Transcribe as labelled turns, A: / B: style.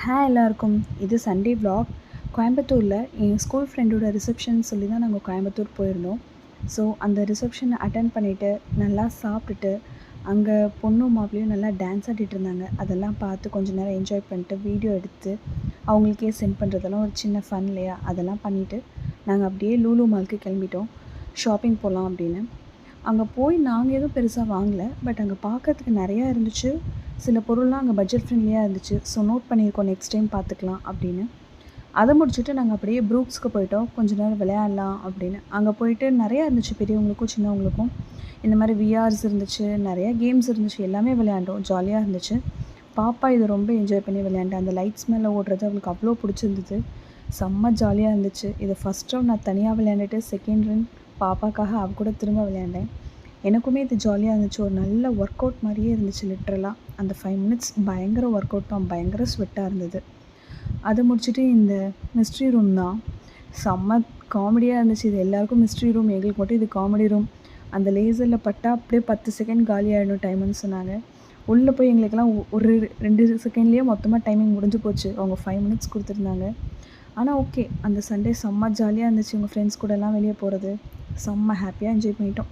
A: Hi எல்லாருக்கும். இது Sunday vlog. கோயம்புத்தூரில் என் ஸ்கூல் ஃப்ரெண்டோட ரிசப்ஷன் சொல்லி தான் நாங்கள் கோயம்புத்தூர் போயிருந்தோம். ஸோ அந்த ரிசப்ஷனை அட்டன் பண்ணிவிட்டு நல்லா சாப்பிட்டுட்டு அங்கே பொண்ணும் மாப்பிள்ளையும் நல்லா டான்ஸ் ஆடிட்டு இருந்தாங்க. அதெல்லாம் பார்த்து கொஞ்சம் நேரம் என்ஜாய் பண்ணிட்டு வீடியோ எடுத்து அவங்களுக்கே சென்ட் பண்ணுறதெல்லாம் ஒரு சின்ன ஃபன் இல்லையா? அதெல்லாம் பண்ணிவிட்டு நாங்கள் அப்படியே லூலு மாலுக்கு கிளம்பிட்டோம். ஷாப்பிங் போகலாம் அப்படின்னு. அங்கே போய் நாங்கள் எதுவும் பெருசாக வாங்கலை. பட் அங்கே பார்க்கறதுக்கு நிறையா இருந்துச்சு. சில பொருள்லாம் அங்கே பட்ஜெட் ஃப்ரெண்ட்லியாக இருந்துச்சு. ஸோ நோட் பண்ணியிருக்கோம் நெக்ஸ்ட் டைம் பார்த்துக்கலாம் அப்படின்னு. அதை முடிச்சுட்டு நாங்கள் அப்படியே ப்ரூக்ஸ்க்கு போயிட்டோம். கொஞ்ச நேரம் விளையாடலாம் அப்படின்னு. அங்கே போயிட்டு நிறையா இருந்துச்சு, பெரியவங்களுக்கும் சின்னவங்களுக்கும். இந்த மாதிரி விஆர்ஸ் இருந்துச்சு, நிறையா கேம்ஸ் இருந்துச்சு. எல்லாமே விளையாண்டோம், ஜாலியாக இருந்துச்சு. பாப்பா இதை ரொம்ப என்ஜாய் பண்ணி விளையாண்டேன். அந்த லைட்ஸ் மேலே ஓடுறது அவளுக்கு அவ்வளோ பிடிச்சிருந்தது. செம்ம ஜாலியாக இருந்துச்சு. இதை ஃபஸ்ட் ரவுண்ட் நான் தனியாக விளையாண்டுட்டு செகண்ட் ரவுண்ட் பாப்பாக்காக அவ கூட திரும்ப விளையாண்டேன். எனக்குமே இது ஜாலியாக இருந்துச்சு. ஒரு நல்ல ஒர்க் அவுட் மாதிரியே இருந்துச்சு லிட்ரலாக. அந்த 5 மினிட்ஸ் பயங்கர ஒர்க் அவுட் தான், பயங்கர ஸ்வெட்டாக இருந்தது. அதை முடிச்சுட்டு இந்த மிஸ்ட்ரி ரூம் தான் செம்ம காமெடியாக இருந்துச்சு. இது எல்லாருக்கும் மிஸ்ட்ரி ரூம், எங்களுக்கு மட்டும் இது காமெடி ரூம். அந்த லேசரில் பட்டால் அப்படியே 10 செகண்ட் காலி ஆகிடும் டைம்னு சொன்னாங்க. உள்ளே போய் எங்களுக்கெல்லாம் ஒரு 2 செகண்ட்லேயே மொத்தமாக டைமிங் முடிஞ்சு போச்சு. அவங்க 5 மினிட்ஸ் கொடுத்துருந்தாங்க. ஆனால் ஓகே, அந்த சண்டே செம்ம ஜாலியாக இருந்துச்சு. உங்கள் ஃப்ரெண்ட்ஸ் கூடலாம் வெளியே போகிறது செம்ம ஹாப்பியாக என்ஜாய் பண்ணிட்டோம்.